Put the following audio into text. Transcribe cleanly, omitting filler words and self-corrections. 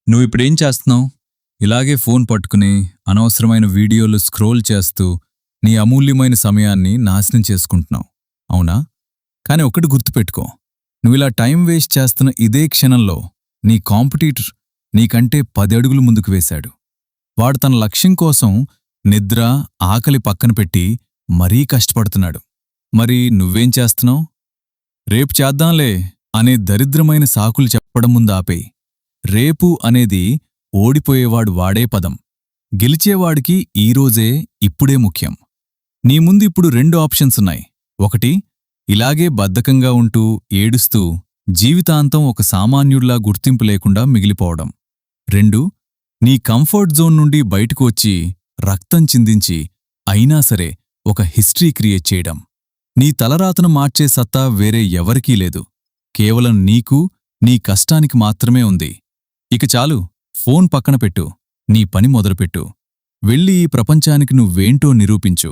నువ్విప్పుడేం చేస్తున్నావు? ఇలాగే ఫోన్ పట్టుకుని అనవసరమైన వీడియోలు స్క్రోల్ చేస్తూ నీ అమూల్యమైన సమయాన్ని నాశనం చేసుకుంటున్నావు. అవునా? కాని ఒకటి గుర్తుపెట్టుకో, నువ్విలా టైం వేస్ట్ చేస్తున్న ఇదే క్షణంలో నీ కాంపిటీటర్ నీకంటే 10 అడుగులు ముందుకు వేశాడు. వాడు తన లక్ష్యం కోసం నిద్ర, ఆకలి పక్కన పెట్టి మరీ కష్టపడుతున్నాడు. మరి నువ్వేం చేస్తున్నావు? రేపు చేద్దాంలే అనే దరిద్రమైన సాకులు చెప్పడం ముందు ఆపేయ్. రేపు అనేది ఓడిపోయేవాడు వాడే పదం. గెలిచేవాడికి ఈరోజే, ఇప్పుడే ముఖ్యం. నీ ముందు ఇప్పుడు 2 ఆప్షన్సున్నాయి. ఒకటి, ఇలాగే బద్ధకంగా ఉంటూ ఏడుస్తూ జీవితాంతం ఒక సామాన్యుడిలా గుర్తింపు లేకుండా మిగిలిపోవడం. 2, నీ కంఫర్ట్ జోన్ నుండి బయటకు వచ్చి రక్తం చిందించి అయినా సరే ఒక హిస్టరీ క్రియేట్ చేయడం. నీ తలరాతను మార్చే సత్తా వేరే ఎవరికీ లేదు. కేవలం నీకు, నీ కష్టానికి మాత్రమే ఉంది. ఇక చాలు, ఫోన్ పక్కన పెట్టు, నీ పని మొదలుపెట్టు. వెళ్ళి ఈ ప్రపంచానికి నువ్వేంటో నిరూపించు.